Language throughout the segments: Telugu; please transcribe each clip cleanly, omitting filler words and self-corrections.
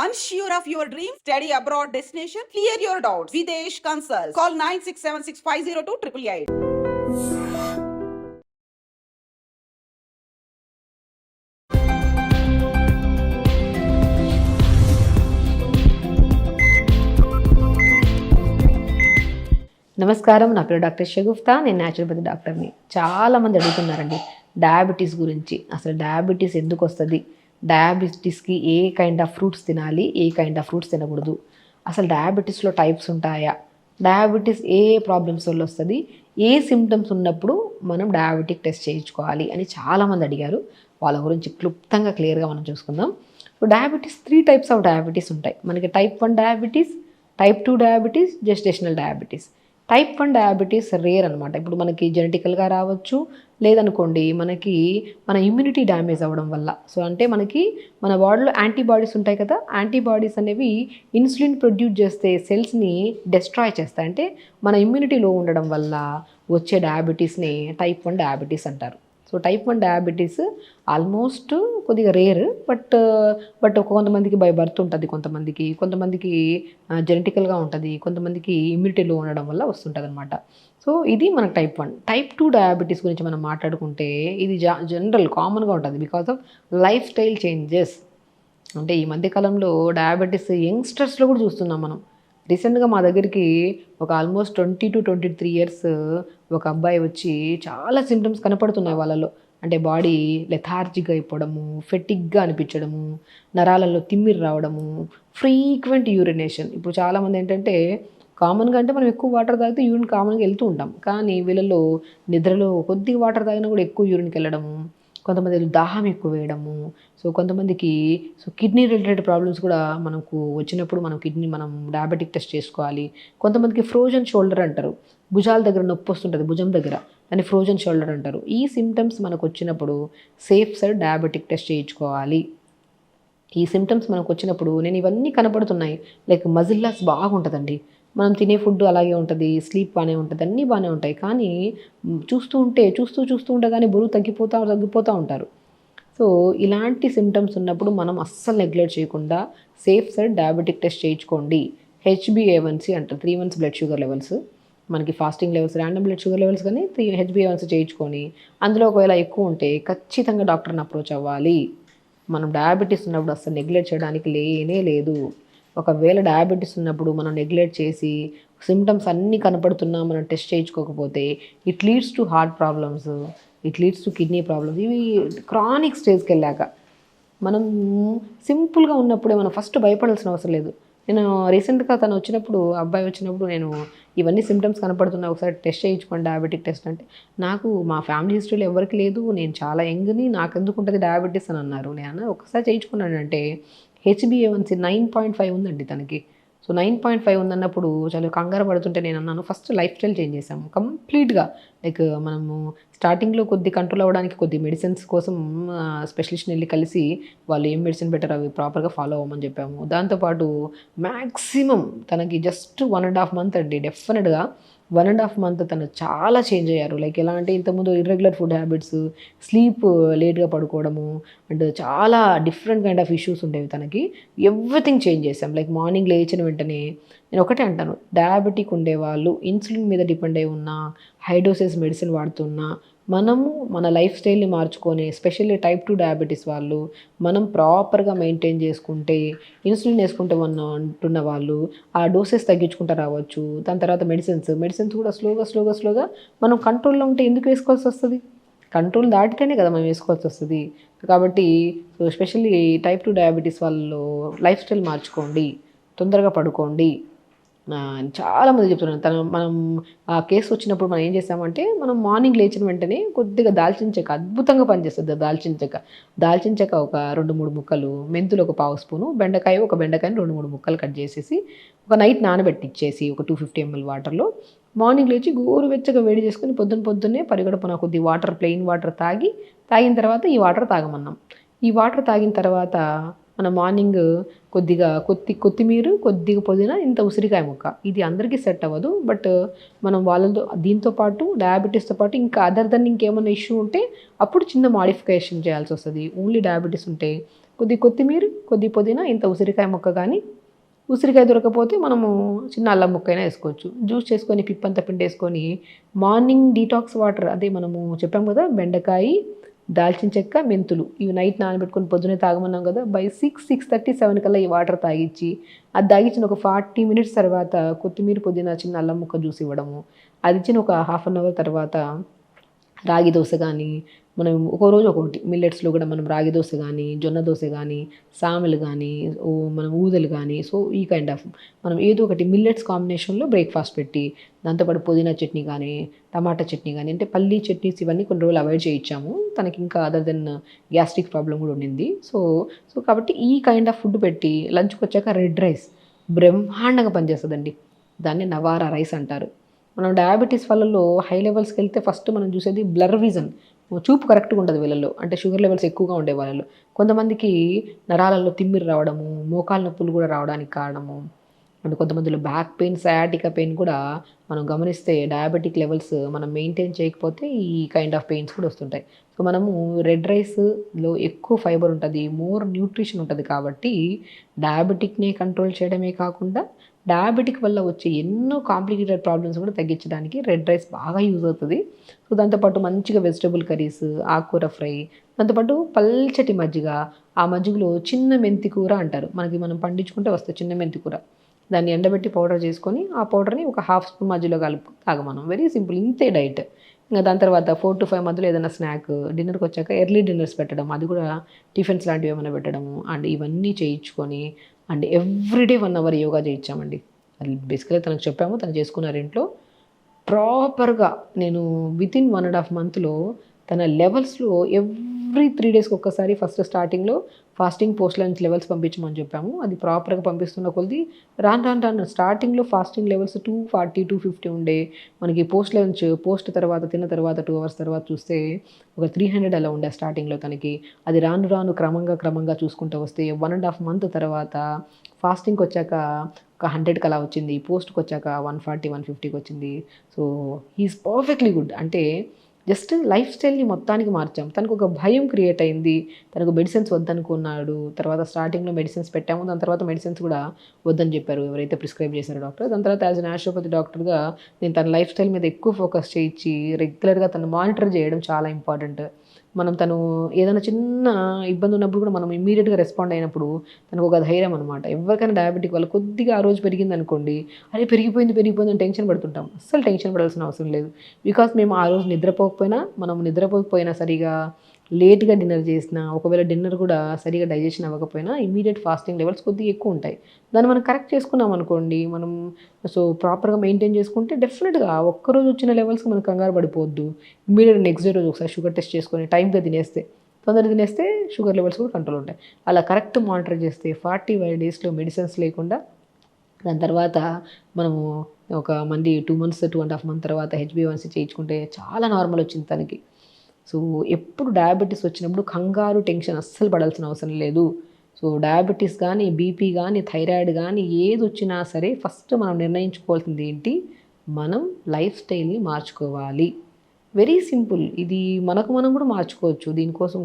Unsure of your dream? Study abroad destination? Clear your doubts. Videsh Consult. Call 9676502888. నమస్కారం, నా పేరు డాక్టర్ షగుఫ్తా. నేను న్యాచురోపతి డాక్టర్ని. చాలామంది అడుగుతున్నారండి డయాబెటీస్ గురించి. అసలు డయాబెటీస్ ఎందుకు వస్తుంది, డయాబెటీస్కి ఏ కైండ్ ఆఫ్ ఫ్రూట్స్ తినాలి, ఏ కైండ్ ఆఫ్ ఫ్రూట్స్ తినకూడదు, అసలు డయాబెటీస్లో టైప్స్ ఉంటాయా, డయాబెటీస్ ఏ ప్రాబ్లమ్స్ వల్ల వస్తుంది, ఏ సిమ్టమ్స్ ఉన్నప్పుడు మనం డయాబెటిక్ టెస్ట్ చేయించుకోవాలి అని చాలామంది అడిగారు. వాళ్ళ గురించి క్లుప్తంగా క్లియర్గా మనం చూసుకుందాం. So diabetes 3 types of diabetes ఉంటాయి మనకి. Type 1 diabetes, type 2 diabetes, gestational diabetes. Type 1 diabetes rare అనమాట. ఇప్పుడు మనకి జెనెటికల్గా రావచ్చు, లేదనుకోండి మనకి మన ఇమ్యూనిటీ డ్యామేజ్ అవ్వడం వల్ల. సో అంటే మనకి మన బాడీలో యాంటీబాడీస్ ఉంటాయి కదా, యాంటీబాడీస్ అనేవి ఇన్సులిన్ ప్రొడ్యూస్ చేస్తే సెల్స్ని డెస్ట్రాయ్ చేస్తాయి. అంటే మన ఇమ్యూనిటీ లో ఉండడం వల్ల వచ్చే డయాబెటీస్ని టైప్ 1 డయాబెటీస్ అంటారు. సో టైప్ 1 డయాబెటీస్ ఆల్మోస్ట్ కొద్దిగా రేర్, బట్ కొంతమందికి బై బర్త్ ఉంటుంది, కొంతమందికి జెనెటికల్గా ఉంటుంది, కొంతమందికి ఇమ్యూనిటీలో ఉండడం వల్ల వస్తుంటుంది అనమాట. సో ఇది మనకు టైప్ 1. టైప్ 2 డయాబెటీస్ గురించి మనం మాట్లాడుకుంటే ఇది జనరల్ కామన్గా ఉంటుంది because of life style changes. అంటే ఈ మధ్యకాలంలో డయాబెటీస్ యంగ్స్టర్స్లో కూడా చూస్తున్నాం మనం. రీసెంట్గా మా దగ్గరికి ఒక ఆల్మోస్ట్ 20 to 23 ఇయర్స్ ఒక అబ్బాయి వచ్చి చాలా సిమ్టమ్స్ కనపడుతున్నాయి వాళ్ళలో. అంటే బాడీ లెథార్జిక్గా అయిపోవడము, ఫెటిక్గా అనిపించడము, నరాలలో తిమ్మిరి రావడము, ఫ్రీక్వెంట్ యూరినేషన్. ఇప్పుడు చాలామంది ఏంటంటే కామన్గా అంటే మనం ఎక్కువ వాటర్ తాగితే యూరిన్ కామన్గా వెళ్తూ ఉంటాం, కానీ వీళ్ళలో నిద్రలో కొద్దిగా వాటర్ తాగినా కూడా ఎక్కువ యూరిన్కి వెళ్ళడము, కొంతమంది దాహం ఎక్కువ వేయడము. సో కొంతమందికి కిడ్నీ రిలేటెడ్ ప్రాబ్లమ్స్ కూడా మనకు వచ్చినప్పుడు మనం డయాబెటిక్ టెస్ట్ చేసుకోవాలి. కొంతమందికి ఫ్రోజన్ షోల్డర్ అంటారు, భుజాల దగ్గర నొప్పి వస్తుంటుంది, భుజం దగ్గర, దాన్ని ఫ్రోజన్ షోల్డర్ అంటారు. ఈ సిమ్టమ్స్ మనకు వచ్చినప్పుడు సేఫ్ సైడ్ డయాబెటిక్ టెస్ట్ చేయించుకోవాలి. ఈ సిమ్టమ్స్ మనకు వచ్చినప్పుడు నేను ఇవన్నీ కనపడుతున్నాయి, లైక్ మజిల్ లాస్ బాగుంటుందండి, మనం తినే ఫుడ్ అలాగే ఉంటుంది, స్లీప్ బాగానే ఉంటుంది, అన్నీ బాగానే ఉంటాయి, కానీ చూస్తూ ఉంటే కానీ బరువు తగ్గిపోతూ ఉంటారు. సో ఇలాంటి సిమ్టమ్స్ ఉన్నప్పుడు మనం అస్సలు నెగ్లెక్ట్ చేయకుండా సేఫ్ సైడ్ డయాబెటిక్ టెస్ట్ చేయించుకోండి. HbA1c అంటారు, 3 months బ్లడ్ షుగర్ లెవెల్స్. మనకి fasting levels, random blood sugar levels, కానీ HbA1c చేయించుకొని అందులో ఒకవేళ ఎక్కువ ఉంటే ఖచ్చితంగా డాక్టర్ని అప్రోచ్ అవ్వాలి. మనం డయాబెటీస్ ఉన్నప్పుడు అస్సలు నెగ్లెక్ట్ చేయడానికి లేనే లేదు. ఒకవేళ డయాబెటీస్ ఉన్నప్పుడు మనం నెగ్లెక్ట్ చేసి సిమ్టమ్స్ అన్నీ కనపడుతున్నా మనం టెస్ట్ చేయించుకోకపోతే it leads to heart problems, it leads to kidney problems. ఇవి క్రానిక్ స్టేజ్కి వెళ్ళాక. మనం సింపుల్గా ఉన్నప్పుడే మనం ఫస్ట్ భయపడాల్సిన అవసరం లేదు. నేను రీసెంట్గా అబ్బాయి వచ్చినప్పుడు నేను ఇవన్నీ సిమ్టమ్స్ కనపడుతున్నా, ఒకసారి టెస్ట్ చేయించుకోండి డయాబెటిక్ టెస్ట్ అంటే, నాకు మా ఫ్యామిలీ హిస్టరీలో ఎవరికి లేదు, నేను చాలా యంగ్ని, నాకు ఎందుకు ఉంటుంది డయాబెటీస్ అని అన్నారు. నేను ఒకసారి చేయించుకున్నానంటే HbA1c 9.5 ఉందండి తనకి. సో 9.5 ఉందన్నప్పుడు చాలా కంగారు పడుతుంటే నేను అన్నాను, ఫస్ట్ లైఫ్ స్టైల్ చేంజ్ చేసాము కంప్లీట్గా. లైక్ మనము స్టార్టింగ్లో కొద్ది కంట్రోల్ అవ్వడానికి కొద్ది మెడిసిన్స్ కోసం స్పెషలిస్ట్ని వెళ్ళి కలిసి వాళ్ళు ఏం మెడిసిన్ బెటర్ అవి ప్రాపర్గా ఫాలో అవ్వమని చెప్పాము. దాంతోపాటు మ్యాక్సిమం తనకి జస్ట్ 1.5 month అండి, డెఫినెట్గా 1.5 month తను చాలా చేంజ్ అయ్యారు. లైక్ ఎలా అంటే ఇంతకుముందు ఇర్రెగ్యులర్ ఫుడ్ హ్యాబిట్స్, స్లీప్ లేట్గా పడుకోవడము, అండ్ చాలా డిఫరెంట్ కైండ్ ఆఫ్ ఇష్యూస్ ఉండేవి తనకి. ఎవ్రీథింగ్ చేంజ్ చేసాం. లైక్ మార్నింగ్ లేచిన వెంటనే నేను ఒకటే అంటాను, డయాబెటిక్ ఉండేవాళ్ళు ఇన్సులిన్ మీద డిపెండ్ అయి ఉన్నా, హై డోసెస్ మెడిసిన్ వాడుతున్నా, మనము మన లైఫ్ స్టైల్ని మార్చుకొని, ఎస్పెషల్లీ టైప్ 2 డయాబెటీస్ వాళ్ళు మనం ప్రాపర్గా మెయింటైన్ చేసుకుంటే, ఇన్సులిన్ వేసుకుంటే అంటున్న వాళ్ళు ఆ డోసెస్ తగ్గించుకుంటూ రావచ్చు. దాని తర్వాత మెడిసిన్స్ కూడా స్లోగా మనం కంట్రోల్లో ఉంటే ఎందుకు వేసుకోవాల్సి వస్తుంది? కంట్రోల్ దాటితేనే కదా మనం వేసుకోవాల్సి వస్తుంది. కాబట్టి ఎస్పెషల్లీ టైప్ 2 డయాబెటీస్ వాళ్ళు లైఫ్ స్టైల్ మార్చుకోండి, తొందరగా పడుకోండి. చాలామంది చెప్తున్నాను. మనం ఆ కేసు వచ్చినప్పుడు మనం ఏం చేసామంటే, మనం మార్నింగ్ లేచిన వెంటనే కొద్దిగా దాల్చిన చెక్క అద్భుతంగా పనిచేస్తుంది. దాల్చిన చెక్క ఒక 2-3 ముక్కలు, మెంతులు ఒక 1/2 స్పూను, ఒక బెండకాయని 2-3 ముక్కలు కట్ చేసేసి ఒక నైట్ నానబెట్టిచ్చేసి ఒక 250 ml వాటర్లో మార్నింగ్ లేచి గోరువెచ్చగా వేడి చేసుకొని పొద్దున్నే పరిగడుపున కొద్ది వాటర్, ప్లెయిన్ వాటర్ తాగిన తర్వాత ఈ వాటర్ తాగమన్నాం. ఈ వాటర్ తాగిన తర్వాత మన మార్నింగ్ కొద్దిగా కొత్తిమీర, కొద్దిగా పుదీనా, ఇంత ఉసిరికాయ ముక్క. ఇది అందరికీ సెట్ అవ్వదు, బట్ మనం వాళ్ళతో దీంతో పాటు డయాబెటీస్తో పాటు ఇంకా అదర్ దెన్ ఇంకేమైనా ఇష్యూ ఉంటే అప్పుడు చిన్న మాడిఫికేషన్ చేయాల్సి వస్తుంది. ఓన్లీ డయాబెటీస్ ఉంటే కొద్ది కొత్తిమీర, కొద్ది పుదీనా, ఇంత ఉసిరికాయ ముక్క కానీ, ఉసిరికాయ దొరకపోతే మనము చిన్న అల్లం ముక్కైనా వేసుకోవచ్చు. జ్యూస్ చేసుకొని పిప్పంతా పిండేసుకొని మార్నింగ్ డీటాక్స్ వాటర్, అదే మనము చెప్పాం కదా బెండకాయ, దాల్చిన చెక్క, మెంతులు ఇవి నైట్ నానబెట్టుకొని పొద్దునే తాగమన్నాం కదా, బై 6:30, 7 కల్లా ఈ వాటర్ తాగించి, అది తాగించిన ఒక 40 మినిట్స్ తర్వాత కొత్తిమీర, పుదీనా, చిన్న అల్లం ముక్క జ్యూస్ ఇవ్వడము, అది ఇచ్చిన ఒక హాఫ్ అన్ అవర్ తర్వాత రాగి దోశ కానీ, మనం ఒక్కో రోజు ఒక్కొక్కటి మిల్లెట్స్లో కూడా మనం రాగి దోశ కానీ, జొన్న దోశ కానీ, సామెలు కానీ, మనం ఊదలు కానీ, సో ఈ కైండ్ ఆఫ్ మనం ఏదో ఒకటి మిల్లెట్స్ కాంబినేషన్లో బ్రేక్ఫాస్ట్ పెట్టి, దాంతోపాటు పుదీనా చట్నీ కానీ, టమాటా చట్నీ కానీ, అంటే పల్లీ చట్నీస్ ఇవన్నీ కొన్ని రోజులు అవాయిడ్ చేయించాము. తనకి ఇంకా అదర్ దెన్ గ్యాస్ట్రిక్ ప్రాబ్లం కూడా ఉండింది. సో సో కాబట్టి ఈ కైండ్ ఆఫ్ ఫుడ్ పెట్టి లంచ్కి వచ్చాక రెడ్ రైస్ బ్రహ్మాండంగా పనిచేస్తుందండి. దాన్ని నవారా రైస్ అంటారు. మనం డయాబెటీస్ వాళ్ళలో హై లెవెల్స్కి వెళ్తే ఫస్ట్ మనం చూసేది బ్లర్ విజన్, చూపు కరెక్ట్గా ఉండదు వీళ్ళలో, అంటే షుగర్ లెవెల్స్ ఎక్కువగా ఉండే వాళ్ళలో. కొంతమందికి నరాలలో తిమ్మిరి రావడము, మోకాలు నొప్పులు కూడా రావడానికి కారణము, అండ్ కొంతమందిలో బ్యాక్ పెయిన్, సయాటికా పెయిన్ కూడా మనం గమనిస్తే డయాబెటిక్ లెవెల్స్ మనం మెయింటైన్ చేయకపోతే ఈ కైండ్ ఆఫ్ పెయిన్స్ కూడా వస్తుంటాయి. సో మనము రెడ్ రైస్లో ఎక్కువ ఫైబర్ ఉంటుంది, మోర్ న్యూట్రిషన్ ఉంటుంది కాబట్టి డయాబెటిక్ని కంట్రోల్ చేయడమే కాకుండా డయాబెటిక్ వల్ల వచ్చే ఎన్నో కాంప్లికేటెడ్ ప్రాబ్లమ్స్ కూడా తగ్గించడానికి రెడ్ రైస్ బాగా యూజ్ అవుతుంది. సో దాంతోపాటు మంచిగా వెజిటబుల్ కర్రీస్, ఆకుకూర ఫ్రై, దాంతోపాటు పల్చటి మజ్జిగ, ఆ మజ్జిగలో చిన్న మెంతి కూర అంటారు, మనం పండించుకుంటే వస్తే చిన్న మెంతి కూర, దాన్ని ఎండబెట్టి పౌడర్ చేసుకొని ఆ పౌడర్ని ఒక హాఫ్ స్పూన్ మధ్యలో కలుపు తాగమనం. వెరీ సింపుల్, ఇంతే డైట్. ఇంకా దాని తర్వాత 4 to 5 మధ్యలో ఏదైనా స్నాక్, డిన్నర్కి వచ్చాక ఎర్లీ డిన్నర్స్ పెట్టడం, అది కూడా టిఫిన్స్ లాంటివి ఏమైనా పెట్టడము, అండ్ ఇవన్నీ చేయించుకొని అండ్ ఎవ్రీడే 1 అవర్ యోగా చేయించామండి. అది బేసికల్గా తనకు చెప్పాము, తను చేసుకున్నారు ఇంట్లో ప్రాపర్గా. నేను వితిన్ 1.5 మంత్లో తన లెవెల్స్లో ఎవ్రీ 3 డేస్కి ఒక్కసారి ఫస్ట్ స్టార్టింగ్లో ఫాస్టింగ్ పోస్ట్ లంచ్ లెవెల్స్ పంపించమని చెప్పాము. అది ప్రాపర్గా పంపిస్తున్న కొద్ది రాను స్టార్టింగ్లో ఫాస్టింగ్ లెవెల్స్ 240, 250 ఉండే, మనకి పోస్ట్ లంచ్ పోస్ట్ తర్వాత తిన్న తర్వాత 2 అవర్స్ తర్వాత చూస్తే ఒక 300 అలా ఉండే స్టార్టింగ్లో తనకి. అది రాను క్రమంగా చూసుకుంటూ వస్తే 1.5 మంత్ తర్వాత ఫాస్టింగ్కి వచ్చాక ఒక 100కి అలా వచ్చింది, పోస్ట్కి వచ్చాక 140, 150కి వచ్చింది. So he is perfectly good. అంటే జస్ట్ లైఫ్ స్టైల్ని మొత్తానికి మార్చాం. తనకు ఒక భయం క్రియేట్ అయింది, తనకు మెడిసిన్స్ వద్దనుకున్నాడు. తర్వాత స్టార్టింగ్లో మెడిసిన్స్ పెట్టాము, దాని తర్వాత మెడిసిన్స్ కూడా వద్దని చెప్పారు ఎవరైతే ప్రిస్క్రైబ్ చేశారో డాక్టర్. దాని తర్వాత యాజ్ అ న్యాచురోపతి డాక్టర్గా నేను తన లైఫ్ స్టైల్ మీద ఎక్కువ ఫోకస్ చేయించి రెగ్యులర్గా తను మానిటర్ చేయడం చాలా ఇంపార్టెంట్. తను ఏదైనా చిన్న ఇబ్బంది ఉన్నప్పుడు కూడా మనం ఇమ్మీడియట్గా రెస్పాండ్ అయినప్పుడు తనకు ఒక ధైర్యం అనమాట. ఎవరికైనా డయాబెటిక్ వల్ల కొద్దిగా ఆ రోజు పెరిగింది అనుకోండి, అరే పెరిగిపోయింది అని టెన్షన్ పడుతుంటాం. అస్సలు టెన్షన్ పడాల్సిన అవసరం లేదు. బికాస్ మేము ఆ రోజు నిద్రపోకపోయినా సరిగా లేట్గా డిన్నర్ చేసినా, ఒకవేళ డిన్నర్ కూడా సరిగా డైజెషన్ అవ్వకపోయినా ఇమీడియట్ ఫాస్టింగ్ లెవెల్స్ కొద్దిగా ఎక్కువ ఉంటాయి. దాన్ని మనం కరెక్ట్ చేసుకున్నాం అనుకోండి, మనం సో ప్రాపర్గా మెయింటైన్ చేసుకుంటే డెఫినెట్గా ఒక్కరోజు వచ్చిన లెవెల్స్కి మనం కంగారు పడిపోవద్దు. ఇమీడియట్ నెక్స్ట్ డే రోజు ఒకసారి షుగర్ టెస్ట్ చేసుకొని టైంగా తొందరగా తినేస్తే షుగర్ లెవెల్స్ కూడా కంట్రోల్ ఉంటాయి. అలా కరెక్ట్ మానిటర్ చేస్తే 45 డేస్లో మెడిసిన్స్ లేకుండా, దాని తర్వాత మనము ఒక 2 months 2.5 months తర్వాత HbA1c చేయించుకుంటే చాలా నార్మల్ వచ్చింది తనకి. సో ఎప్పుడు డయాబెటీస్ వచ్చినప్పుడు కంగారు టెన్షన్ అస్సలు పడాల్సిన అవసరం లేదు. సో డయాబెటీస్ కానీ, బీపీ కానీ, థైరాయిడ్ కానీ ఏది వచ్చినా సరే ఫస్ట్ మనం నిర్ణయించుకోవాల్సింది ఏంటి, మనం లైఫ్ స్టైల్ని మార్చుకోవాలి. Very simple. ఇది మనం కూడా మార్చుకోవచ్చు. దీనికోసం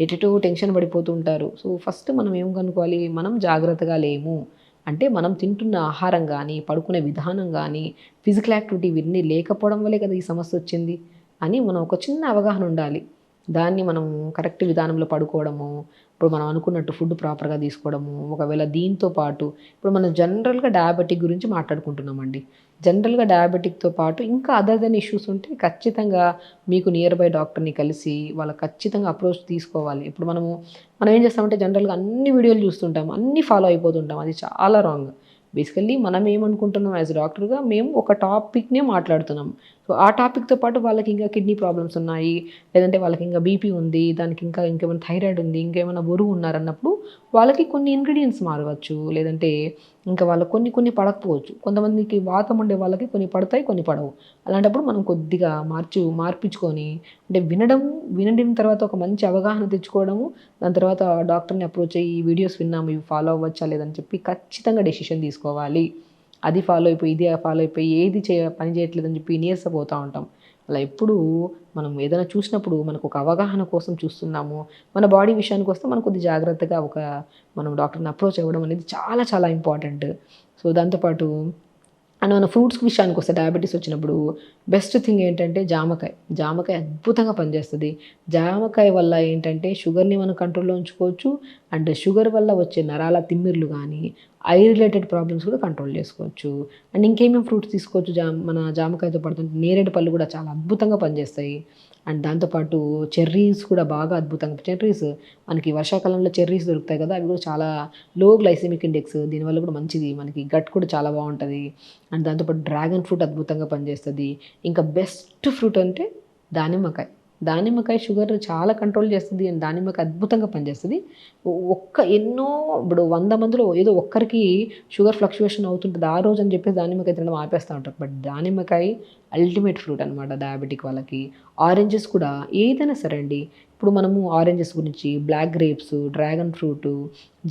ఎటెటో టెన్షన్ పడిపోతూ ఉంటారు. సో ఫస్ట్ మనం ఏం కనుక్కోవాలి, మనం జాగ్రత్తగా లేము అంటే మనం తింటున్న ఆహారం కానీ, పడుకునే విధానం కానీ, ఫిజికల్ యాక్టివిటీ ఇవన్నీ లేకపోవడం వల్లే కదా ఈ సమస్య వచ్చింది అని మనం ఒక చిన్న అవగాహన ఉండాలి. దాన్ని మనం కరెక్ట్ విధానంలో పడుకోవడము, ఇప్పుడు మనం అనుకున్నట్టు ఫుడ్ ప్రాపర్గా తీసుకోవడము, ఒకవేళ దీంతో పాటు ఇప్పుడు మనం జనరల్గా డయాబెటిక్ గురించి మాట్లాడుకుంటున్నామండి. జనరల్గా డయాబెటిక్తో పాటు ఇంకా అదర్ దెన్ ఇష్యూస్ ఉంటే ఖచ్చితంగా మీకు నియర్ బై డాక్టర్ని కలిసి వాళ్ళ ఖచ్చితంగా అప్రోచ్ తీసుకోవాలి. ఇప్పుడు మనం ఏం చేస్తామంటే జనరల్గా అన్ని వీడియోలు చూస్తుంటాం, అన్నీ ఫాలో అయిపోతుంటాం. అది చాలా రాంగ్. బేసికల్లీ మనం ఏమనుకుంటున్నాం యాజ్ డాక్టర్గా, మేము ఒక టాపిక్నే మాట్లాడుతున్నాం. సో ఆ టాపిక్తో పాటు వాళ్ళకి ఇంకా కిడ్నీ ప్రాబ్లమ్స్ ఉన్నాయి, లేదంటే వాళ్ళకి ఇంకా బీపీ ఉంది, దానికి ఇంకేమైనా థైరాయిడ్ ఉంది, ఇంకేమైనా బరువు ఉన్నారన్నప్పుడు వాళ్ళకి కొన్ని ఇంగ్రీడియంట్స్ మారవచ్చు, లేదంటే ఇంకా వాళ్ళకి కొన్ని పడకపోవచ్చు. కొంతమందికి వాతం ఉండే వాళ్ళకి కొన్ని పడతాయి, కొన్ని పడవు. అలాంటప్పుడు మనం కొద్దిగా మార్పించుకొని, అంటే వినడం తర్వాత ఒక మంచి అవగాహన తెచ్చుకోవడము, దాని తర్వాత డాక్టర్ని అప్రోచ్ అయ్యి ఈ వీడియోస్ విన్నాము, ఇవి ఫాలో అవ్వచ్చా లేదని చెప్పి ఖచ్చితంగా డెసిషన్ తీసుకోవాలి. అది ఫాలో అయిపోయి ఏది పని చేయట్లేదని చెప్పి నీరసపోతూ ఉంటాం. అలా ఎప్పుడు మనం ఏదైనా చూసినప్పుడు మనకు ఒక అవగాహన కోసం చూస్తున్నాము, మన బాడీ విషయానికి వస్తే మనం కొద్ది జాగ్రత్తగా మనం డాక్టర్ని అప్రోచ్ అవ్వడం అనేది చాలా చాలా ఇంపార్టెంట్. సో దాంతోపాటు అండ్ మన ఫ్రూట్స్ విషయానికి వస్తే డయాబెటీస్ వచ్చినప్పుడు బెస్ట్ థింగ్ ఏంటంటే జామకాయ. జామకాయ అద్భుతంగా పనిచేస్తుంది. జామకాయ వల్ల ఏంటంటే షుగర్ని మనం కంట్రోల్లో ఉంచుకోవచ్చు. అండ్ షుగర్ వల్ల వచ్చే నరాల తిమ్మిర్లు కానీ, ఐ రిలేటెడ్ ప్రాబ్లమ్స్ కూడా కంట్రోల్ చేసుకోవచ్చు. అండ్ ఇంకేమేమి ఫ్రూట్స్ తీసుకోవచ్చు మన జామకాయతో పాటు నేరేడు పళ్ళు కూడా చాలా అద్భుతంగా పనిచేస్తాయి. అండ్ దాంతోపాటు చెర్రీస్ కూడా బాగా అద్భుతంగా, చెర్రీస్ మనకి వర్షాకాలంలో చెర్రీస్ దొరుకుతాయి కదా, అవి కూడా చాలా లో గ్లైసెమిక్ ఇండెక్స్, దీనివల్ల కూడా మంచిది, మనకి గట్ కూడా చాలా బాగుంటుంది. అండ్ దాంతోపాటు డ్రాగన్ ఫ్రూట్ అద్భుతంగా పనిచేస్తుంది. ఇంకా బెస్ట్ ఫ్రూట్ అంటే దానిమ్మకాయ. దానిమ్మకాయ షుగర్ చాలా కంట్రోల్ చేస్తుంది. అండ్ దానిమ్మకాయ అద్భుతంగా పనిచేస్తుంది. ఎన్నో ఇప్పుడు 100 మందిలో ఏదో ఒక్కరికి షుగర్ ఫ్లక్చువేషన్ అవుతుంటుంది ఆ రోజు అని చెప్పేసి దానిమ్మకాయ తినడం ఆపేస్తూ ఉంటారు. బట్ దానిమ్మకాయ అల్టిమేట్ ఫ్రూట్ అనమాట డయాబెటిక్ వాళ్ళకి. ఆరెంజెస్ కూడా ఏదైనా సరే అండి, ఇప్పుడు మనము ఆరెంజెస్ గురించి, బ్లాక్ గ్రేప్స్, డ్రాగన్ ఫ్రూటు,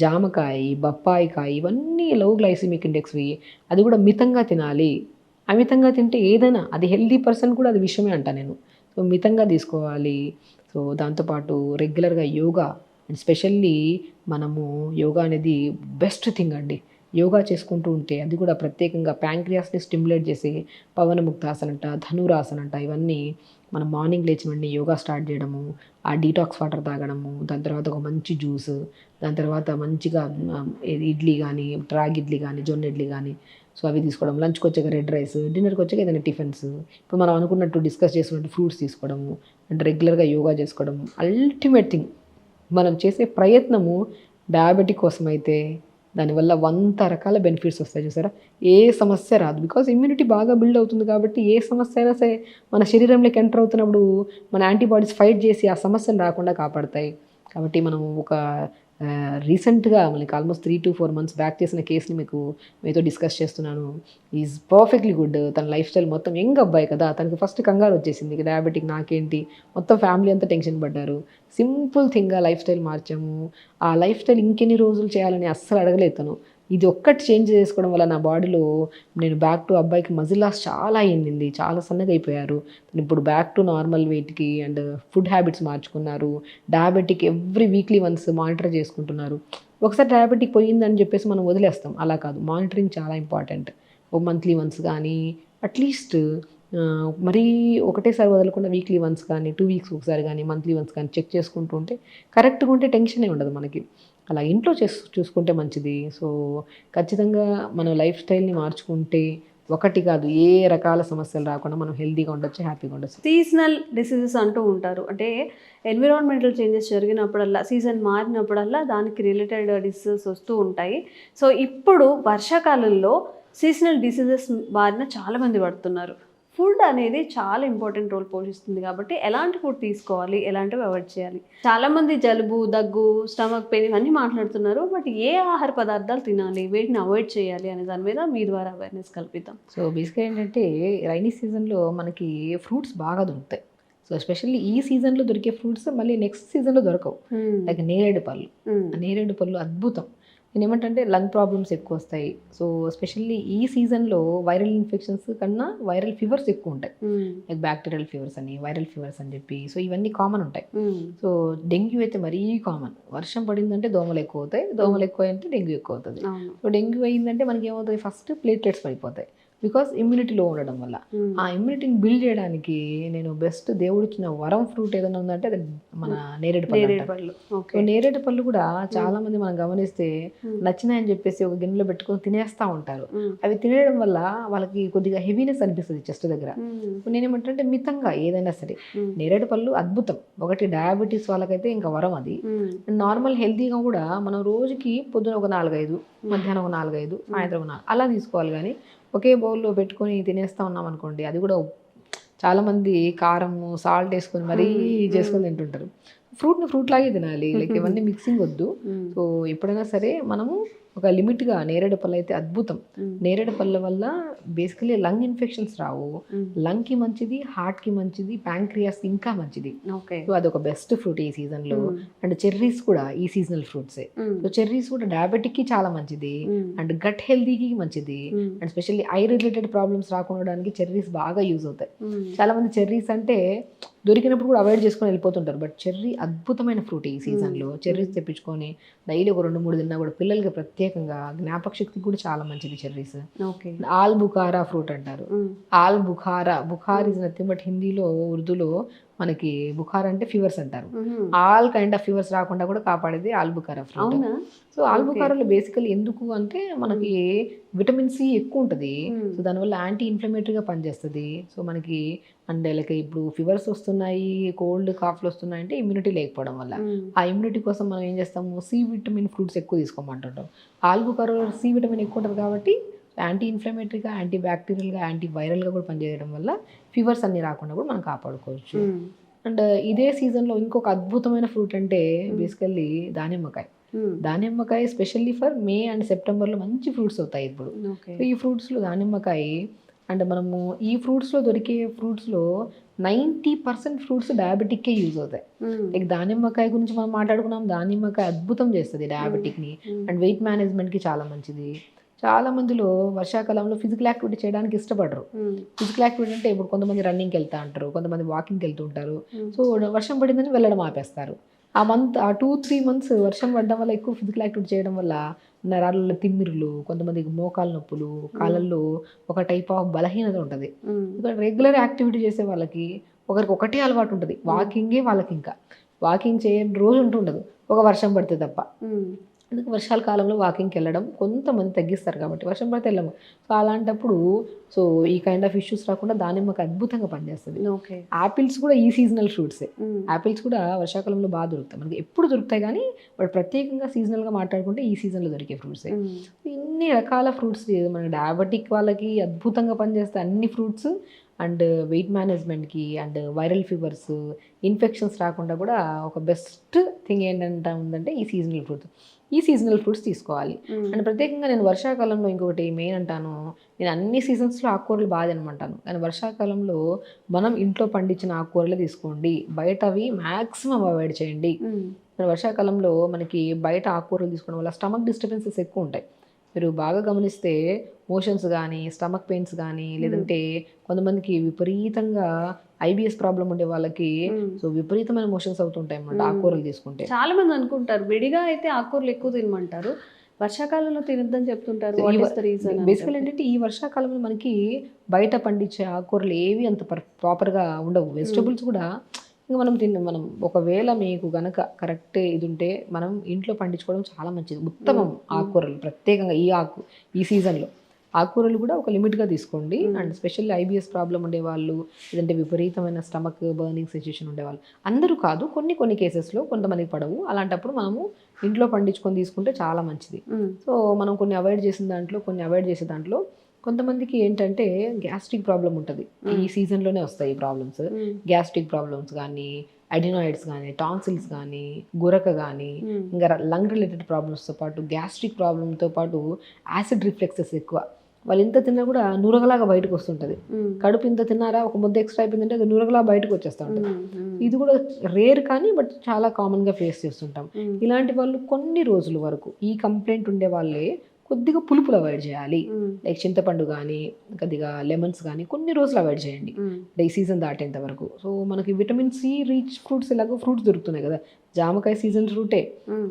జామకాయ, బొప్పాయికాయ, ఇవన్నీ లో గ్లైసిమిక్ ఇండెక్స్వి. అది కూడా మితంగా తినాలి. అమితంగా తింటే ఏదైనా అది హెల్దీ పర్సన్ కూడా అది విషయమే అంట నేను. సో మితంగా తీసుకోవాలి. సో దాంతోపాటు రెగ్యులర్గా యోగా, అండ్ స్పెషల్లీ మనము యోగా అనేది బెస్ట్ థింగ్ అండి. యోగా చేసుకుంటూ ఉంటే అది కూడా ప్రత్యేకంగా ప్యాంక్రియాస్ని స్టిమ్యులేట్ చేసి పవనముక్తాసన అంట, ధనురాసన అంట, ఇవన్నీ మనం మార్నింగ్ లేచిన వెంటనే యోగా స్టార్ట్ చేయడము, ఆ డీటాక్స్ వాటర్ తాగడము, దాని తర్వాత ఒక మంచి జ్యూస్, దాని తర్వాత మంచిగా ఇడ్లీ కానీ, రాగి ఇడ్లీ కానీ, జొన్న ఇడ్లీ కానీ, సో అవి తీసుకోవడం, లంచ్కి వచ్చాక రెడ్ రైస్, డిన్నర్కి వచ్చాక ఏదైనా టిఫిన్స్, ఇప్పుడు మనం అనుకున్నట్టు డిస్కస్ చేసుకున్నట్టు ఫ్రూట్స్ తీసుకోవడము, అండ్ రెగ్యులర్గా యోగా చేసుకోవడము. అల్టిమేట్ థింగ్ మనం చేసే ప్రయత్నము డయాబెటిక్ కోసం అయితే దానివల్ల 100 రకాల బెనిఫిట్స్ వస్తాయి. చూసారా, ఏ సమస్య రాదు. బికాజ్ ఇమ్యూనిటీ బాగా బిల్డ్ అవుతుంది కాబట్టి ఏ సమస్య అయినా సరే మన శరీరంలోకి ఎంటర్ అవుతున్నప్పుడు మన యాంటీబాడీస్ ఫైట్ చేసి ఆ సమస్యను రాకుండా కాపాడతాయి. కాబట్టి మనం రీసెంట్గా మనకి ఆల్మోస్ట్ 3 to 4 months బ్యాక్ చేసిన కేసుని మీతో డిస్కస్ చేస్తున్నాను. Is perfectly good. తన లైఫ్ స్టైల్ మొత్తం యంగ్ అబ్బాయి కదా, తనకి ఫస్ట్ కంగారు వచ్చేసింది డయాబెటిక్ నాకేంటి, మొత్తం ఫ్యామిలీ అంతా టెన్షన్ పడ్డారు. సింపుల్ థింగ్గా లైఫ్ స్టైల్ మార్చాము. ఆ లైఫ్ స్టైల్ ఇంకెన్ని రోజులు చేయాలని అస్సలు అడగలేదు తను. ఇది ఒక్కటి చేంజ్ చేసుకోవడం వల్ల నా బాడీలో నేను బ్యాక్ టు అబ్బాయికి మజిల్ లాస్ చాలా అయింది, చాలా సన్నగా అయిపోయారు. ఇప్పుడు బ్యాక్ టు నార్మల్ వెయిట్కి. అండ్ ఫుడ్ హ్యాబిట్స్ మార్చుకున్నారు. Diabetic every weekly once monitor చేసుకుంటున్నారు. ఒకసారి డయాబెటిక్ పోయిందని చెప్పేసి మనం వదిలేస్తాం, అలా కాదు. మానిటరింగ్ చాలా ఇంపార్టెంట్. ఒక మంత్లీ వన్స్ కానీ, అట్లీస్ట్ మరీ ఒకటేసారి వదలకుండా వీక్లీ వన్స్ కానీ, 2 weeks ఒకసారి కానీ, మంత్లీ వన్స్ కానీ చెక్ చేసుకుంటూ ఉంటే కరెక్ట్గా ఉంటే టెన్షనే ఉండదు మనకి. అలా ఇంట్లో చూసుకుంటే మంచిది. సో ఖచ్చితంగా మన లైఫ్ స్టైల్ని మార్చుకుంటే ఒకటి కాదు, ఏ రకాల సమస్యలు రాకుండా మనం హెల్తీగా ఉండొచ్చు, హ్యాపీగా ఉండొచ్చు. సీజనల్ డిసీజెస్ అంటూ ఉంటారు. అంటే ఎన్విరాన్మెంటల్ చేంజెస్ జరిగినప్పుడల్లా, సీజన్ మారినప్పుడల్లా దానికి రిలేటెడ్ డిసీజెస్ వస్తూ ఉంటాయి. సో ఇప్పుడు వర్షాకాలంలో సీజనల్ డిసీజెస్ బారిన చాలామంది పడుతున్నారు. ఫుడ్ అనేది చాలా ఇంపార్టెంట్ రోల్ పోషిస్తుంది కాబట్టి ఎలాంటి ఫుడ్ తీసుకోవాలి, ఎలాంటివి అవాయిడ్ చేయాలి? చాలామంది జలుబు, దగ్గు, స్టమక్ పెయిన్ ఇవన్నీ మాట్లాడుతున్నారు. బట్ ఏ ఆహార పదార్థాలు తినాలి, వేటిని అవాయిడ్ చేయాలి అనే దాని మీద మీ ద్వారా అవేర్నెస్ కల్పిద్దాం. సో బేసిక్గా ఏంటంటే రైనీ సీజన్లో మనకి ఫ్రూట్స్ బాగా దొరుకుతాయి. సో ఎస్పెషల్లీ ఈ సీజన్లో దొరికే ఫ్రూట్స్ మళ్ళీ నెక్స్ట్ సీజన్లో దొరకవు. లైక్ నేరేడు పళ్ళు అద్భుతం. నేను ఏమంటే లంగ్ ప్రాబ్లమ్స్ ఎక్కువ వస్తాయి. సో ఎస్పెషల్లీ ఈ సీజన్లో వైరల్ ఇన్ఫెక్షన్స్ కన్నా వైరల్ ఫీవర్స్ ఎక్కువ ఉంటాయి. లైక్ బ్యాక్టీరియల్ ఫీవర్స్ అని, వైరల్ ఫీవర్స్ అని చెప్పి. సో ఇవన్నీ కామన్ ఉంటాయి. సో డెంగ్యూ అయితే మరీ కామన్. వర్షం పడిందంటే దోమలు ఎక్కువ అవుతాయి, దోమలు ఎక్కువ అయితే డెంగ్యూ ఎక్కువ అవుతుంది. సో డెంగ్యూ అయిందంటే మనకి ఏమవుతుంది, ఫస్ట్ ప్లేట్లెట్స్ పడిపోతాయి. బికాస్ ఇమ్యూనిటీ లో ఉండడం వల్ల. ఆ ఇమ్యూనిటీని బిల్డ్ చేయడానికి నేను బెస్ట్ దేవుడు ఇచ్చిన వరం ఫ్రూట్ ఏదైనా ఉందంటే అది మన నేరేడు పళ్ళు. సో నేరేడు పళ్ళు కూడా చాలా మంది మనం గమనిస్తే నచ్చినాయని చెప్పేసి ఒక గిన్నెలో పెట్టుకొని తినేస్తూ ఉంటారు. అవి తినేయడం వల్ల వాళ్ళకి కొద్దిగా హెవీనెస్ అనిపిస్తుంది చెస్ట్ దగ్గర. నేనేమంటే మితంగా ఏదైనా సరే నేరేడు పళ్ళు అద్భుతం. ఒకటి డయాబెటీస్ వాళ్ళకైతే ఇంకా వరం అది. నార్మల్ హెల్తీగా కూడా మనం రోజుకి పొద్దున ఒక 4-5, మధ్యాహ్నం ఒక 4-5, సాయంత్రం ఒక 4 అలా తీసుకోవాలి. కానీ ఒకే బౌల్లో పెట్టుకొని తినేస్తూ ఉన్నాం అనుకోండి, అది కూడా చాలామంది కారము, సాల్ట్ వేసుకొని మరీ చేసుకొని తింటుంటారు. ఫ్రూట్ని ఫ్రూట్ లాగే తినాలి, లైక్ ఇవన్నీ మిక్సింగ్ వద్దు. సో ఎప్పుడైనా సరే మనము ఒక లిమిట్గా, నేరేడు పళ్ళు అయితే అద్భుతం. నేరేడు పళ్ళ వల్ల బేసికలీ లంగ్ ఇన్ఫెక్షన్స్ రావు, లంగ్కి మంచిది, హార్ట్కి మంచిది, ప్యాంక్రియాస్ ఇంకా మంచిది. ఓకే. సో అదొక బెస్ట్ ఫ్రూట్ ఈ సీజన్లో. అండ్ చెర్రీస్ కూడా ఈ సీజనల్ ఫ్రూట్సే. సో చెర్రీస్ కూడా డయాబెటిక్కి చాలా మంచిది, అండ్ గట్ హెల్తీకి మంచిది, and specially I related problems రాకుండా చెర్రీస్ బాగా యూజ్ అవుతాయి. చాలా మంది చెర్రీస్ అంటే దొరికినప్పుడు కూడా అవాయిడ్ చేసుకొని వెళ్ళిపోతుంటారు, బట్ చెర్రీ అద్భుతమైన ఫ్రూట్ ఈ సీజన్లో. చెర్రీస్ తెప్పించుకొని డైలీ ఒక 2-3 తిన్నా కూడా పిల్లలకి ప్రత్యేకంగా జ్ఞాపక శక్తికి కూడా చాలా మంచిది చెర్రీస్. ఓకే. ఆల్ బుఖారా ఫ్రూట్ అంటారు. ఆల్ బుఖారా, బుఖార్ ఇస్ నథింగ్ బట్ హిందీలో, ఉర్దూలో మనకి బుఖార్ అంటే ఫీవర్స్ అంటారు. ఆల్ కైండ్ ఆఫ్ ఫీవర్స్ రాకుండా కూడా కాపాడేది ఆల్ బుఖారా ఫ్రూట్. సో ఆల్ బుఖారాలో బేసికలీ ఎందుకు అంటే మనకి విటమిన్ సి ఎక్కువ ఉంటుంది. సో దానివల్ల యాంటీ ఇన్ఫ్లమేటరీగా పనిచేస్తుంది. సో మనకి అండ్ లైక్ ఇప్పుడు ఫీవర్స్ వస్తున్నాయి, కోల్డ్ కాఫ్లు వస్తున్నాయి అంటే ఇమ్యూనిటీ లేకపోవడం వల్ల. ఆ ఇమ్యూనిటీ కోసం మనం ఏం చేస్తాము, సి విటమిన్ ఫ్రూట్స్ ఎక్కువ తీసుకోమంటుంటాం. ఆల్ బుఖారాలో సి విటమిన్ ఎక్కువ ఉంటుంది కాబట్టి యాంటీ ఇన్ఫ్లమేటరీగా, యాంటీ బ్యాక్టీరియల్గా, యాంటీ వైరల్గా కూడా పనిచేయడం వల్ల ఫీవర్స్ అన్ని రాకుండా కూడా మనం కాపాడుకోవచ్చు. అండ్ ఇదే సీజన్లో ఇంకొక అద్భుతమైన ఫ్రూట్ అంటే బేసికల్లీ దానిమ్మకాయ. దానిమ్మకాయ స్పెషల్లీ ఫర్ మే అండ్ సెప్టెంబర్లో మంచి ఫ్రూట్స్ అవుతాయి ఇప్పుడు. సో ఈ ఫ్రూట్స్లో దానిమ్మకాయ, అండ్ మనము ఈ ఫ్రూట్స్లో దొరికే ఫ్రూట్స్లో 90% ఫ్రూట్స్ డయాబెటిక్కే యూజ్ అవుతాయి. లైక్ దానిమ్మకాయ గురించి మనం మాట్లాడుకున్నాం, దానిమ్మకాయ అద్భుతం చేస్తుంది డయాబెటిక్ని, అండ్ వెయిట్ మేనేజ్మెంట్కి చాలా మంచిది. చాలా మందిలో వర్షాకాలంలో ఫిజికల్ యాక్టివిటీ చేయడానికి ఇష్టపడరు. ఫిజికల్ యాక్టివిటీ అంటే ఇప్పుడు కొంతమంది రన్నింగ్కి వెళ్తా ఉంటారు, కొంతమంది వాకింగ్కి వెళ్తూ ఉంటారు. సో వర్షం పడిందని వెళ్ళడం ఆపేస్తారు. ఆ 2-3 months వర్షం పడడం వల్ల, ఎక్కువ ఫిజికల్ యాక్టివిటీ చేయడం వల్ల నరాలలో తిమ్మిరులు, కొంతమందికి మోకాలు నొప్పులు, కాళ్ళల్లో ఒక టైప్ ఆఫ్ బలహీనత ఉంటుంది. రెగ్యులర్ యాక్టివిటీ చేసే వాళ్ళకి ఒకరికి ఒకటే అలవాటు ఉంటుంది, వాకింగే. వాళ్ళకి ఇంకా వాకింగ్ చేయని రోజు ఉంటుండదు ఒక వర్షం పడితే తప్ప. అందుకు వర్షాల కాలంలో వాకింగ్కి వెళ్ళడం కొంతమంది తగ్గిస్తారు కాబట్టి వర్షం పడితే వెళ్ళము. సో అలాంటప్పుడు సో ఈ కైండ్ ఆఫ్ ఇష్యూస్ రాకుండా దానిమ్మకి అద్భుతంగా పనిచేస్తుంది. యాపిల్స్ కూడా ఈ సీజనల్ ఫ్రూట్సే. యాపిల్స్ కూడా వర్షాకాలంలో బాగా దొరుకుతాయి, మనకి ఎప్పుడు దొరుకుతాయి కానీ బట్ ప్రత్యేకంగా సీజనల్గా మాట్లాడుకుంటే ఈ సీజన్లో దొరికే ఫ్రూట్సే. ఇన్ని రకాల ఫ్రూట్స్ మన డయాబెటిక్ వాళ్ళకి అద్భుతంగా పనిచేస్తాయి అన్ని ఫ్రూట్స్. అండ్ వెయిట్ మేనేజ్మెంట్కి, అండ్ వైరల్ ఫీవర్స్, ఇన్ఫెక్షన్స్ రాకుండా కూడా ఒక బెస్ట్ థింగ్ ఏంటంటే ఉందంటే ఈ సీజనల్ ఫ్రూట్స్ తీసుకోవాలి. అండ్ ప్రత్యేకంగా నేను వర్షాకాలంలో ఇంకొకటి మెయిన్ అంటాను, నేను అన్ని సీజన్స్లో ఆకుకూరలు బాగా తినమంటాను, కానీ వర్షాకాలంలో మనం ఇంట్లో పండించిన ఆకుకూరలే తీసుకోండి, బయటవి మ్యాక్సిమం అవాయిడ్ చేయండి. వర్షాకాలంలో మనకి బయట ఆకుకూరలు తీసుకోవడం వల్ల స్టమక్ డిస్టర్బెన్సెస్ ఎక్కువ ఉంటాయి. మీరు బాగా గమనిస్తే మోషన్స్ కానీ, స్టమక్ పెయిన్స్ కానీ, లేదంటే కొంతమందికి విపరీతంగా ఐబిఎస్ ప్రాబ్లం ఉండే వాళ్ళకి సో విపరీతమైన మోషన్స్ అవుతుంటాయి అన్నమాట ఆకుకూరలు తీసుకుంటే. చాలా మంది అనుకుంటారు విడిగా అయితే ఆకుకూరలు ఎక్కువ తినమంటారు, వర్షాకాలంలో తినొద్దని చెప్తుంటారు. బేసికల్ ఏంటంటే ఈ వర్షాకాలంలో మనకి బయట పండించే ఆకుకూరలు ఏవి అంత ప్రాపర్గా ఉండవు. వెజిటబుల్స్ కూడా ఇంకా మనం ఒకవేళ మీకు గనక కరెక్ట్ ఇది ఉంటే మనం ఇంట్లో పండించుకోవడం చాలా మంచిది, ఉత్తమం. ఆకుకూరలు ప్రత్యేకంగా ఈ సీజన్లో ఆకుకూరలు కూడా ఒక లిమిట్గా తీసుకోండి. అండ్ స్పెషల్లీ ఐబిఎస్ ప్రాబ్లం ఉండేవాళ్ళు, లేదంటే విపరీతమైన స్టమక్ బర్నింగ్ సిచ్యుయేషన్ ఉండేవాళ్ళు, అందరూ కాదు, కొన్ని కేసెస్లో కొంతమందికి పడవు. అలాంటప్పుడు మనము ఇంట్లో పండించుకొని తీసుకుంటే చాలా మంచిది. సో మనం కొన్ని అవాయిడ్ చేసే దాంట్లో కొంతమందికి ఏంటంటే గ్యాస్ట్రిక్ ప్రాబ్లం ఉంటుంది, ఈ సీజన్లోనే వస్తాయి ఈ ప్రాబ్లమ్స్. గ్యాస్ట్రిక్ ప్రాబ్లమ్స్ కానీ, అడినాయిడ్స్ కానీ, టాన్సిల్స్ కానీ, గురక కానీ, ఇంకా లంగ్ రిలేటెడ్ ప్రాబ్లమ్స్తో పాటు గ్యాస్ట్రిక్ ప్రాబ్లంతో పాటు యాసిడ్ రిఫ్లెక్సెస్ ఎక్కువ. వాళ్ళు ఇంత తిన్నా కూడా నురగలాగా బయటకు వస్తుంటుంది. కడుపు ఇంత తిన్నారా, ఒక ముద్ద ఎక్స్ట్రా అయిపోయిందంటే అది నురగలా బయటకు వచ్చేస్తూ ఉంటుంది. ఇది కూడా రేర్ కానీ బట్ చాలా కామన్గా ఫేస్ చేస్తుంటాం. ఇలాంటి వాళ్ళు కొన్ని రోజుల వరకు ఈ కంప్లైంట్ ఉండే వాళ్ళే కొద్దిగా పులుపులు అవాయిడ్ చేయాలి. లైక్ చింతపండు కానీ, కొద్దిగా లెమన్స్ కానీ కొన్ని రోజులు అవాయిడ్ చేయండి ఈ సీజన్ దాటేంత వరకు. సో మనకి విటమిన్ సి రిచ్ ఫ్రూట్స్ ఎలాగో ఫ్రూట్స్ దొరుకుతున్నాయి కదా, జామకాయ సీజన్ ఫ్రూటే,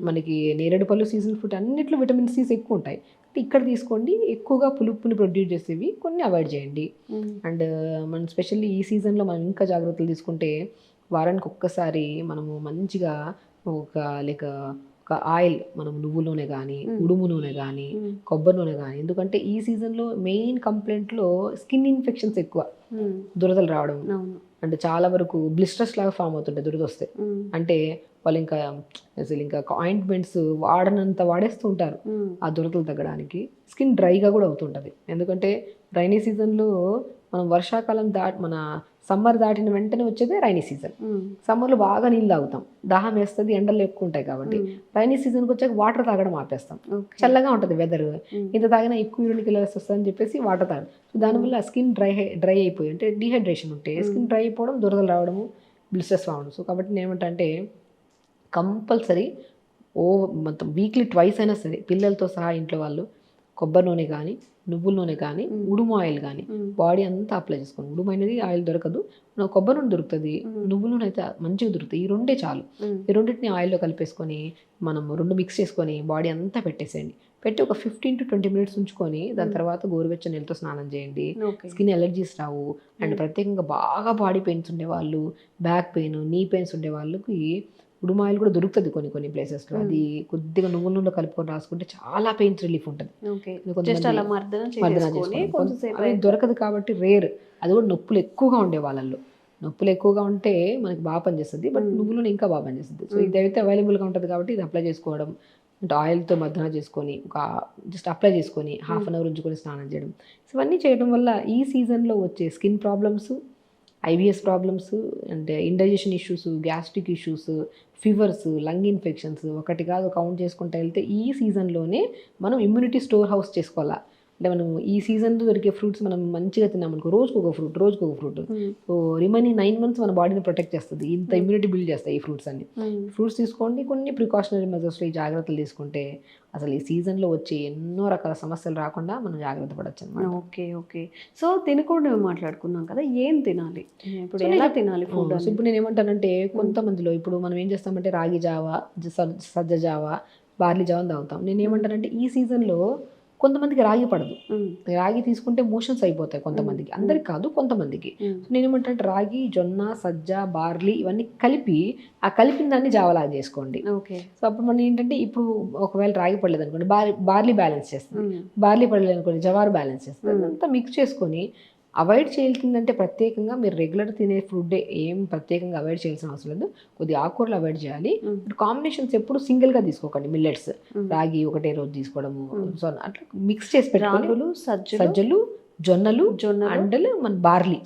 మనకి నేరేడు పళ్ళు సీజన్ ఫ్రూట్, అన్నిట్లో విటమిన్ సిస్ ఎక్కువ ఉంటాయి. ఇక్కడ తీసుకోండి, ఎక్కువగా పులుపుని ప్రొడ్యూస్ చేసేవి కొన్ని అవాయిడ్ చేయండి. అండ్ మనం స్పెషల్లీ ఈ సీజన్లో మనం ఇంకా జాగ్రత్తలు తీసుకుంటే వారానికి ఒక్కసారి మనము మంచిగా ఒక ఆయిల్, మనం నువ్వు నూనె కానీ, ఉడుము నూనె కానీ, కొబ్బరి నూనె కానీ, ఎందుకంటే ఈ సీజన్లో మెయిన్ కంప్లైంట్లో స్కిన్ ఇన్ఫెక్షన్స్ ఎక్కువ, దురదలు రావడం, అంటే చాలా వరకు బ్లిస్టర్స్ లాగా ఫామ్ అవుతుంటాయి దురద వస్తే. అంటే వాళ్ళు ఇంకా ఆయింట్మెంట్స్ వాడనంత వాడేస్తూ ఉంటారు ఆ దురదలు తగ్గడానికి. స్కిన్ డ్రైగా కూడా అవుతుంటుంది, ఎందుకంటే రైనీ సీజన్లో మనం వర్షాకాలం మన సమ్మర్ దాటిన వెంటనే వచ్చేదే రైనీ సీజన్. సమ్మర్లో బాగా నీళ్ళు తాగుతాం, దాహం వేస్తుంది, ఎండలు ఎక్కువ ఉంటాయి కాబట్టి. రైనీ సీజన్కి వచ్చాక వాటర్ తాగడం ఆపేస్తాం. చల్లగా ఉంటుంది వెదర్, ఇంత తాగినా ఎక్కువ యూరిన్ కిలోస్ వస్తుందని చెప్పేసి వాటర్ తాగడం. సో దానివల్ల స్కిన్ డ్రై అయిపోయి, అంటే డీహైడ్రేషన్ ఉంటే స్కిన్ డ్రై అయిపోవడం, దురదలు రావడము, బ్లిస్టర్స్ రావడం. సో కాబట్టి నేను ఏమంటే కంపల్సరీ మొత్తం వీక్లీ ట్వైస్ అయినా సరే పిల్లలతో సహా ఇంట్లో వాళ్ళు కొబ్బరి నూనె కానీ, నువ్వుల నూనె కానీ, ఉడుము ఆయిల్ కానీ బాడీ అంతా అప్లై చేసుకోండి. ఉడుము అనేది ఆయిల్ దొరకదు, మనకు కొబ్బరి నూనె దొరుకుతుంది, నువ్వుల నూనె అయితే మంచిగా దొరుకుతుంది. ఈ రెండే చాలు. ఈ రెండింటిని ఆయిల్లో కలిపేసుకొని మనం రెండు మిక్స్ చేసుకొని బాడీ అంతా పెట్టేసేయండి. పెట్టి ఒక 15 to 20 minutes ఉంచుకొని దాని తర్వాత గోరువెచ్చని నీళ్ళతో స్నానం చేయండి. Skin allergies Rao. అండ్ ప్రత్యేకంగా బాగా బాడీ పెయిన్స్ ఉండేవాళ్ళు, బ్యాక్ పెయిన్, నీ పెయిన్స్ ఉండే వాళ్ళకి ఉడుమాయిల్ కూడా దొరుకుతుంది కొన్ని ప్లేసెస్లో. అది కొద్దిగా నువ్వుల నూనెలో కలుపుకొని రాసుకుంటే చాలా పెయిన్స్ రిలీఫ్ ఉంటుంది. అది దొరకదు కాబట్టి రేర్. అది కూడా నొప్పులు ఎక్కువగా ఉండే వాళ్ళల్లో. నొప్పులు ఎక్కువగా ఉంటే మనకి బాగా పనిచేస్తుంది, బట్ నువ్వుల నూనె ఇంకా బాగా పనిచేస్తుంది. సో ఇదైతే అవైలబుల్గా ఉంటుంది కాబట్టి ఇది అప్లై చేసుకోవడం, అంటే ఆయిల్తో మద్దన చేసుకొని ఒక జస్ట్ అప్లై చేసుకొని హాఫ్ అన్ అవర్ ఉంచుకొని స్నానం చేయడం. ఇవన్నీ చేయడం వల్ల ఈ సీజన్లో వచ్చే స్కిన్ ప్రాబ్లమ్స్, ఐబిఎస్ ప్రాబ్లమ్స్, అంటే indigestion issues, gastric issues, fevers, lung infections ఒకటి కాదు కౌంట్ చేసుకుంటూ వెళ్తే ఈ సీజన్లోనే మనం ఇమ్యూనిటీ స్టోర్ హౌస్ చేసుకోవాలా. అంటే మనం ఈ సీజన్లో దొరికే ఫ్రూట్స్ మనం మంచిగా తిన్నామనుకో, రోజుకు ఒక ఫ్రూట్. సో రిమైనింగ్ 9 months మన బాడీని ప్రొటెక్ట్ చేస్తుంది. ఇంత ఇమ్యూనిటీ బిల్డ్ చేస్తాయి ఈ ఫ్రూట్స్ అన్ని. ఫ్రూట్స్ తీసుకోండి, కొన్ని ప్రికాషనరీ మెజర్స్లో ఈ జాగ్రత్తలు తీసుకుంటే అసలు ఈ సీజన్లో వచ్చే ఎన్నో రకాల సమస్యలు రాకుండా మనం జాగ్రత్త పడచ్చు అనమాట. ఓకే. సో తినకుండా మాట్లాడుకున్నాం కదా, ఏం తినాలి ఇప్పుడు, ఎలా తినాలి ఫుడ్? ఇప్పుడు నేను ఏమంటానంటే కొంతమందిలో ఇప్పుడు మనం ఏం చేస్తామంటే రాగి జావా, సజ్జ జావా, బార్లీ జావా తాగుతాం. నేను ఏమంటానంటే ఈ సీజన్లో కొంతమందికి రాగి పడదు. రాగి తీసుకుంటే మోషన్స్ అయిపోతాయి కొంతమందికి, అందరికి కాదు కొంతమందికి. సో నేను ఏమంటే రాగి, జొన్న, సజ్జ, బార్లీ ఇవన్నీ కలిపి ఆ కలిపిన దాన్ని జావలాగా చేసుకోండి. సో అప్పుడు మనం ఏంటంటే ఇప్పుడు ఒకవేళ రాగి పడలేదు అనుకోండి, బార్లీ బ్యాలెన్స్ చేస్తుంది, బార్లీ పడలేదు అనుకోండి జవారు బ్యాలెన్స్ చేస్తుంది. అదంతా మిక్స్ చేసుకొని అవాయిడ్ చేయాల్సిందంటే ప్రత్యేకంగా మీరు రెగ్యులర్ తినే ఫుడ్డే, ఏం ప్రత్యేకంగా అవాయిడ్ చేయాల్సిన అవసరం లేదు. కొద్దిగా ఆకుకూరలు అవాయిడ్ చేయాలి. కాంబినేషన్స్ ఎప్పుడు సింగిల్గా తీసుకోకండి. మిల్లెట్స్, రాగి ఒకటే రోజు తీసుకోవడము, సో అట్లా మిక్స్ చేసి పెట్టుకోవాలి. సజ్జలు, జొన్నలు, అండలు, మన బార్లీ.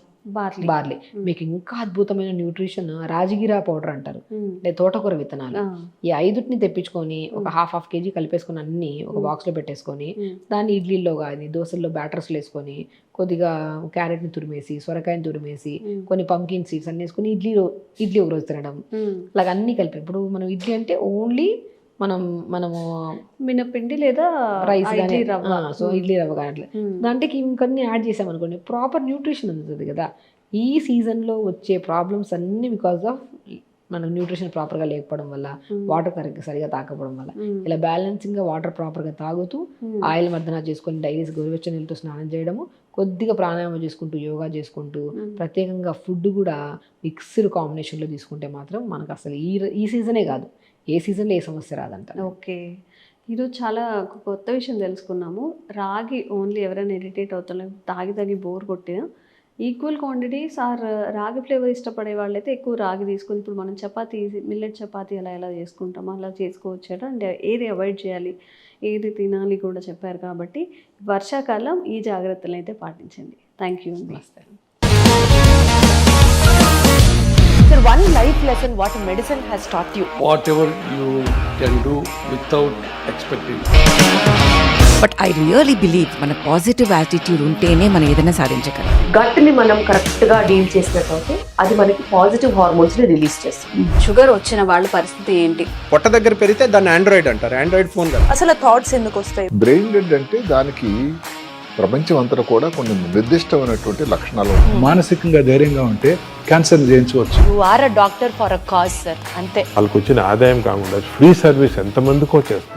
మీకు ఇంకా అద్భుతమైన న్యూట్రిషన్ రాజగిరా పౌడర్ అంటారు, అంటే తోటకూర విత్తనాలు. ఈ 5ని తెప్పించుకొని ఒక హాఫ్ కేజీ కలిపేసుకొని అన్ని ఒక బాక్స్లో పెట్టేసుకొని దాన్ని ఇడ్లీలో కానీ దోశల్లో బ్యాటర్స్లో వేసుకొని కొద్దిగా క్యారెట్ని తురిమేసి, సొరకాయని తురిమేసి, కొన్ని పంకిన్ సీడ్స్ అన్ని వేసుకొని ఇడ్లీ ఒక రోజు తినడం. అలాగ అన్నీ కలిపి, ఇప్పుడు మనం ఇడ్లీ అంటే ఓన్లీ మనము మినపిండి లేదా రైస్ కానీ, సో ఇడ్లీ రవ్వ కానీ దాంట్లోకి ఇంకొన్ని యాడ్ చేసామనుకోండి ప్రాపర్ న్యూట్రిషన్ అందుతుంది కదా. ఈ సీజన్లో వచ్చే ప్రాబ్లమ్స్ అన్నీ బికాస్ ఆఫ్ మనకు న్యూట్రిషన్ ప్రాపర్గా లేకపోవడం వల్ల, వాటర్ సరిగా తాకపోవడం వల్ల. ఇలా బ్యాలెన్సింగ్గా వాటర్ ప్రాపర్గా తాగుతూ ఆయిల్ మర్దన చేసుకొని డైలీస్ గోరువెచ్చని నీళ్ళతో స్నానం చేయడము, కొద్దిగా ప్రాణాయామం చేసుకుంటూ, యోగా చేసుకుంటూ, ప్రత్యేకంగా ఫుడ్ కూడా మిక్స్డ్ కాంబినేషన్లో తీసుకుంటే మాత్రం మనకు అసలు ఈ సీజనే కాదు ఏ సీజన్లో ఏ సమస్య రాదంట. ఓకే, ఈరోజు చాలా కొత్త విషయం తెలుసుకున్నాము. రాగి ఓన్లీ ఎవరైనా ఇరిటేట్ అవుతారు, తాగి బోర్ కొట్టినా ఈక్వల్ క్వాంటిటీస్ ఆర్ రాగి ఫ్లేవర్ ఇష్టపడే వాళ్ళైతే ఎక్కువ రాగి తీసుకొని, ఇప్పుడు మనం చపాతీ, మిల్లెట్ చపాతీ ఎలా చేసుకుంటామో అలా చేసుకోవచ్చు. అంటే ఏది అవాయిడ్ చేయాలి, ఏది తినాలి కూడా చెప్పారు. కాబట్టి వర్షాకాలం ఈ జాగ్రత్తలు అయితే పాటించండి. Thank you. నమస్తే. Sir, one life lesson what medicine has taught you. Whatever you can do without expecting. But I really believe మన పాజిటివ్ యాటిట్యూడ్ ఉంటేనే మనం ఏదైనా సాధించగలం. గట్ని మనం కరెక్ట్గా డీల్ చేసినట్లయితే అది మనకి పాజిటివ్ హార్మోన్స్ని రిలీజ్ చేస్తుంది. షుగర్ వచ్చిన వాళ్ళ పరిస్థితి ఏంటి? పొట్ట దగ్గర పెరిగితే దాన్ని ఆండ్రాయిడ్ అంటారు, ఆండ్రాయిడ్ ఫోన్ కదా. అసలు థాట్స్ ఎందుకు వస్తాయి? బ్రెయిన్ డెడ్ అంటే దానికి ప్రపంచం అంతా కూడా కొన్ని నిర్దిష్టమైనటువంటి లక్షణాలు. మానసికంగా ధైర్యంగా ఉంటే క్యాన్సర్ జయించవచ్చు. You are a doctor for a cause sir, అంతే. వాళ్ళకి వచ్చిన ఆదాయం కాకుండా ఫ్రీ సర్వీస్ ఎంతమందికో చేస్తారు.